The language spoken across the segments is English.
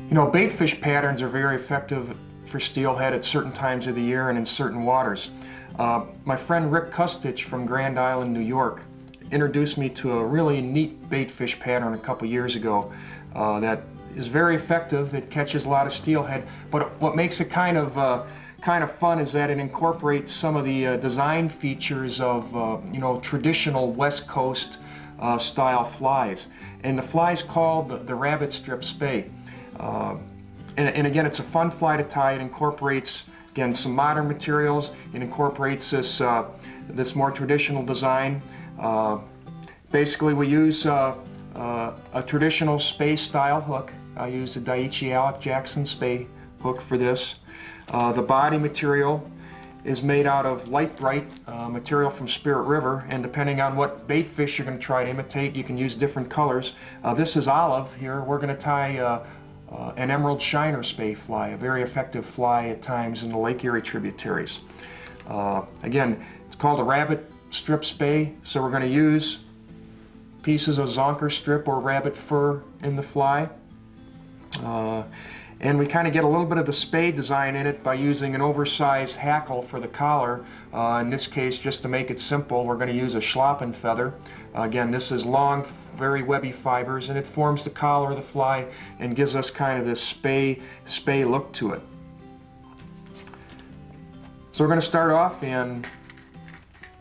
You know, bait fish patterns are very effective for steelhead at certain times of the year and in certain waters. My friend Rick Kustich from Grand Island, New York, introduced me to a really neat bait fish pattern a couple years ago that is very effective. It catches a lot of steelhead, but what makes it kind of fun is that it incorporates some of the design features of you know, traditional West Coast style flies. And the fly is called the Rabbit Strip Spey. And again, it's a fun fly to tie. It incorporates, again, some modern materials. It incorporates this more traditional design. Basically, we use a traditional Spey style hook. I use the Daiichi Alec Jackson Spey hook for this. The body material is made out of light bright material from Spirit River, and depending on what bait fish you're going to try to imitate, you can use different colors. This is olive here. We're going to tie an emerald shiner Spey fly, a very effective fly at times in the Lake Erie tributaries. Again, it's called a Rabbit Strip Spey, so we're going to use pieces of zonker strip or rabbit fur in the fly. And we kind of get a little bit of the Spey design in it by using an oversized hackle for the collar. In this case, just to make it simple, we're going to use a schlappen feather. Again, this is long, very webby fibers, and it forms the collar of the fly and gives us kind of this Spey look to it. So we're going to start off and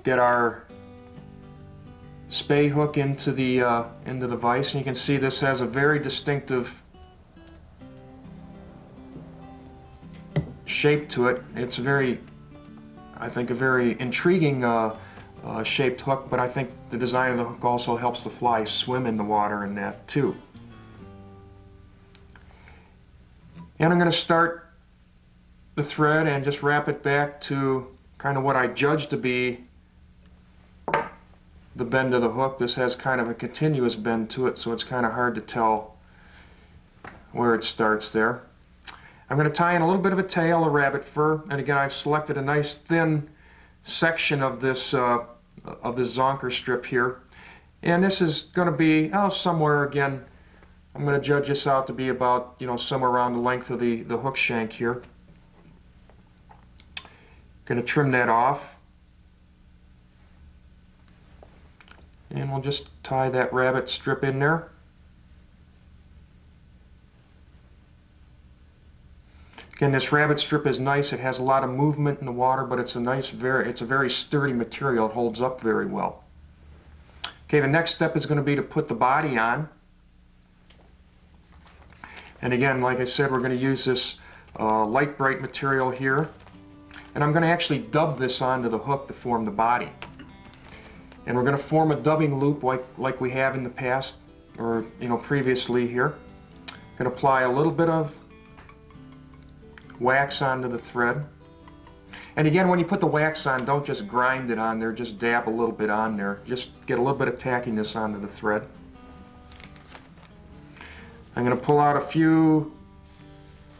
get our Spey hook into the vise, and you can see this has a very distinctive shape to it. It's I think, a very intriguing shaped hook, but I think the design of the hook also helps the fly swim in the water in that too. And I'm going to start the thread and just wrap it back to kind of what I judge to be the bend of the hook. This has kind of a continuous bend to it, so it's kind of hard to tell where it starts there. I'm going to tie in a little bit of a tail of rabbit fur, and again, I've selected a nice thin section of this zonker strip here, and this is going to be somewhere, again, I'm going to judge this out to be about, you know, somewhere around the length of the hook shank here. Going to trim that off, and we'll just tie that rabbit strip in there. Again, this rabbit strip is nice. It has a lot of movement in the water, but it's a very sturdy material. It holds up very well. Okay, the next step is going to be to put the body on. And again, like I said, we're going to use this light bright material here. And I'm going to actually dub this onto the hook to form the body. And we're going to form a dubbing loop like we have in the past, or previously here. I'm going to apply a little bit of wax onto the thread. And again, when you put the wax on, don't just grind it on there, just dab a little bit on there. Just get a little bit of tackiness onto the thread. I'm going to pull out a few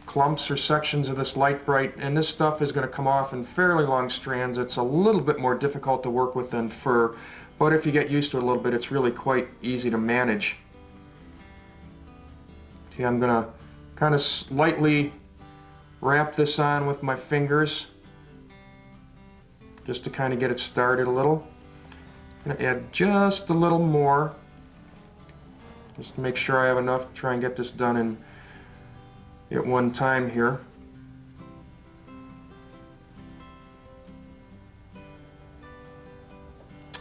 clumps or sections of this light bright, and this stuff is going to come off in fairly long strands. It's a little bit more difficult to work with than fur, but if you get used to it a little bit, it's really quite easy to manage. Okay, I'm going to kind of lightly wrap this on with my fingers just to kind of get it started a little. I'm going to add just a little more just to make sure I have enough to try and get this done at one time here.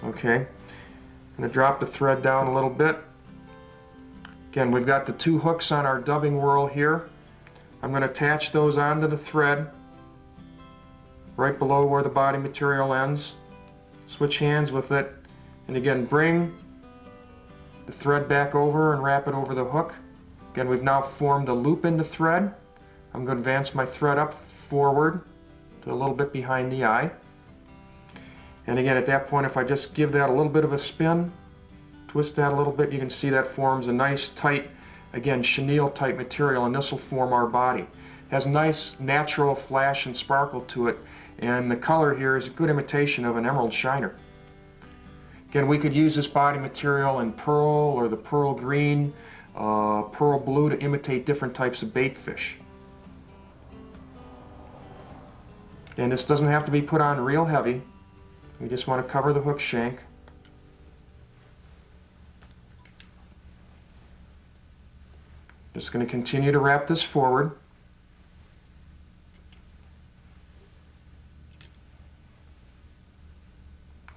Okay, I'm going to drop the thread down a little bit. Again, we've got the two hooks on our dubbing whirl here. I'm going to attach those onto the thread right below where the body material ends. Switch hands with it, and again, bring the thread back over and wrap it over the hook. Again, we've now formed a loop in the thread. I'm going to advance my thread up forward to a little bit behind the eye. And again, at that point, if I just give that a little bit of a spin, twist that a little bit, you can see that forms a nice tight, again, chenille type material, and this will form our body. It has nice natural flash and sparkle to it, and the color here is a good imitation of an emerald shiner. Again, we could use this body material in pearl or the pearl green. pearl blue to imitate different types of bait fish. And this doesn't have to be put on real heavy. We just want to cover the hook shank. Just going to continue to wrap this forward.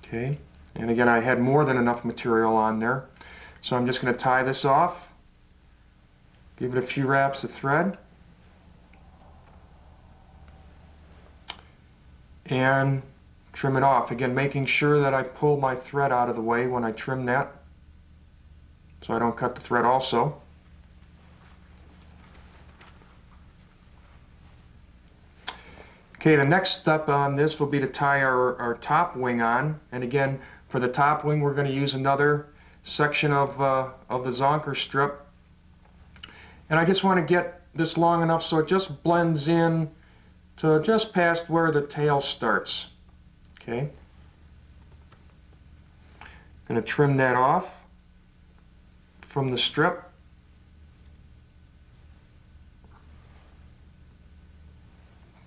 Okay, and again, I had more than enough material on there, so I'm just going to tie this off, give it a few wraps of thread, and trim it off. Again, making sure that I pull my thread out of the way when I trim that, so I don't cut the thread also. Okay, the next step on this will be to tie our top wing on, and again, for the top wing we're going to use another section of the zonker strip, and I just want to get this long enough so it just blends in to just past where the tail starts. Okay, going to trim that off from the strip.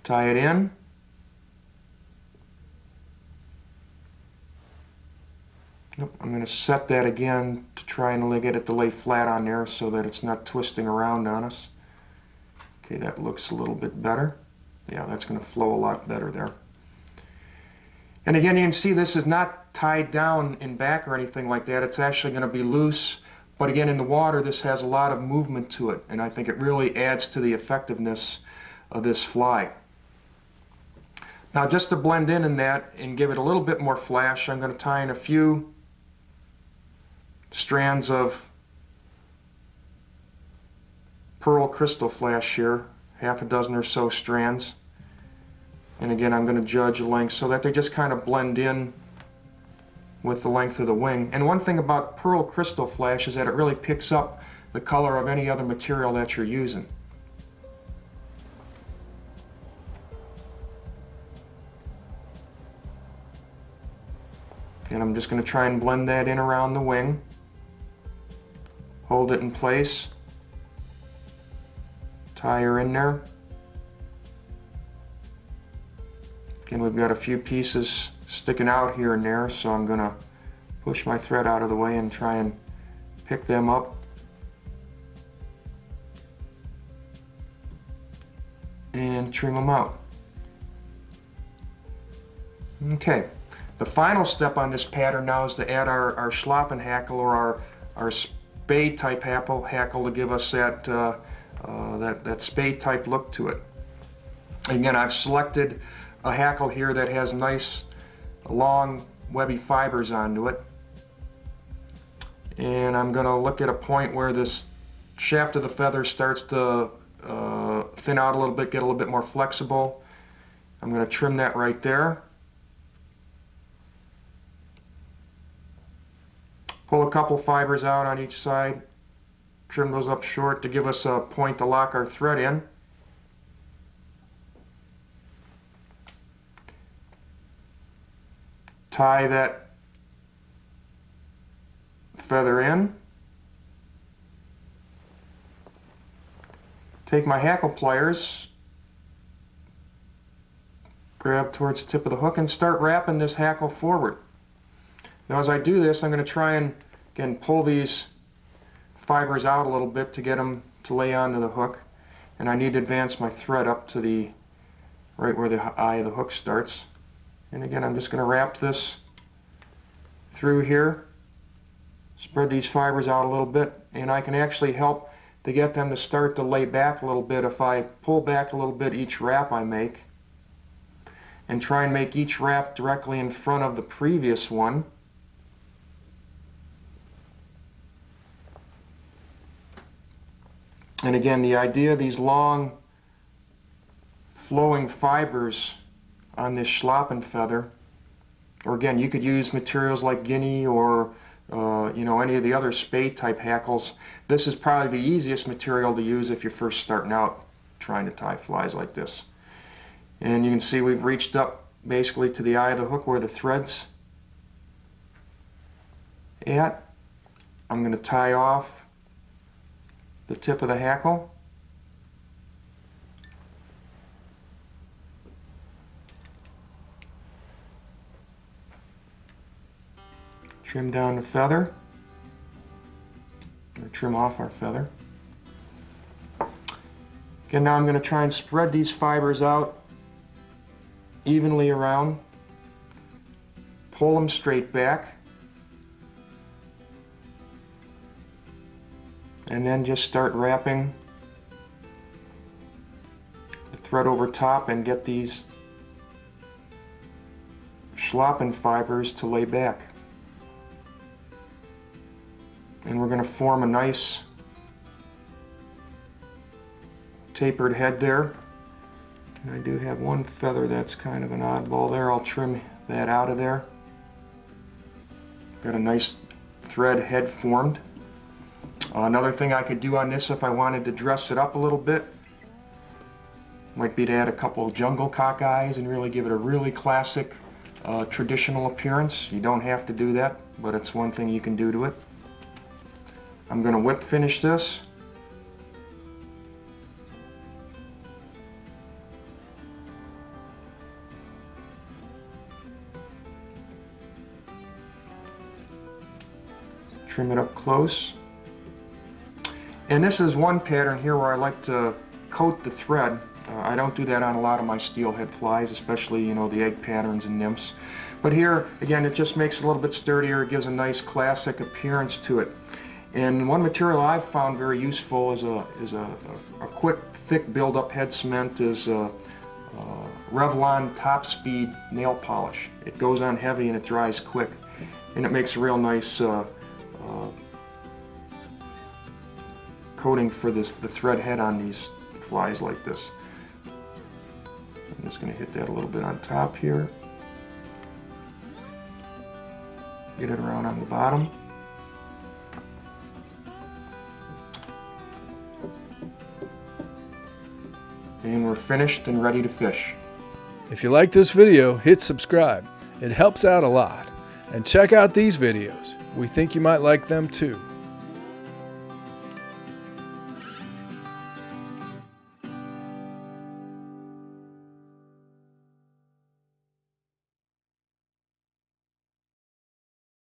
Tie it in. Nope, I'm going to set that again to try and get it to lay flat on there so that it's not twisting around on us. Okay, that looks a little bit better. Yeah, that's going to flow a lot better there. And again, you can see this is not tied down in back or anything like that. It's actually going to be loose. But again, in the water, this has a lot of movement to it. And I think it really adds to the effectiveness of this fly. Now, just to blend in that and give it a little bit more flash, I'm going to tie in a few strands of pearl crystal flash here, half a dozen or so strands. And again, I'm going to judge the length so that they just kind of blend in with the length of the wing. And one thing about pearl crystal flash is that it really picks up the color of any other material that you're using. And I'm just going to try and blend that in around the wing. Hold it in place. Tie her in there. Again, we've got a few pieces sticking out here and there, so I'm going to push my thread out of the way and try and pick them up. And trim them out. Okay. The final step on this pattern now is to add our schlappen hackle or our spey type hackle to give us that spey type look to it. Again, I've selected a hackle here that has nice long webby fibers onto it, and I'm going to look at a point where this shaft of the feather starts to thin out a little bit, get a little bit more flexible. I'm going to trim that right there. Pull a couple fibers out on each side, trim those up short to give us a point to lock our thread in. Tie that feather in. Take my hackle pliers, grab towards the tip of the hook and start wrapping this hackle forward. Now as I do this, I'm going to try and, again, pull these fibers out a little bit to get them to lay onto the hook. And I need to advance my thread up to the right where the eye of the hook starts. And again, I'm just going to wrap this through here, spread these fibers out a little bit, and I can actually help to get them to start to lay back a little bit if I pull back a little bit each wrap I make and try and make each wrap directly in front of the previous one. And again, the idea of these long flowing fibers on this schlappen feather, or again, you could use materials like guinea or any of the other spey type hackles. This is probably the easiest material to use if you're first starting out trying to tie flies like this. And you can see we've reached up basically to the eye of the hook where the thread's at. I'm going to tie off the tip of the hackle. Trim down the feather, or trim off our feather. Again, now I'm going to try and spread these fibers out evenly around, pull them straight back, and then just start wrapping the thread over top and get these schlappen fibers to lay back. And we're going to form a nice tapered head there. And I do have one feather that's kind of an oddball there. I'll trim that out of there. Got a nice thread head formed. Another thing I could do on this if I wanted to dress it up a little bit might be to add a couple of jungle cock eyes and really give it a really classic traditional appearance. You don't have to do that, but it's one thing you can do to it. I'm going to whip finish this. Trim it up close. And this is one pattern here where I like to coat the thread. I don't do that on a lot of my steelhead flies, especially, you know, the egg patterns and nymphs. But here, again, it just makes it a little bit sturdier. It gives a nice classic appearance to it. And one material I've found very useful is a quick, thick build-up head cement is Revlon Top Speed nail polish. It goes on heavy and it dries quick, and it makes a real nice coating for the thread head on these flies like this. I'm just going to hit that a little bit on top here. Get it around on the bottom. And we're finished and ready to fish. If you like this video, hit subscribe. It helps out a lot. And check out these videos. We think you might like them too.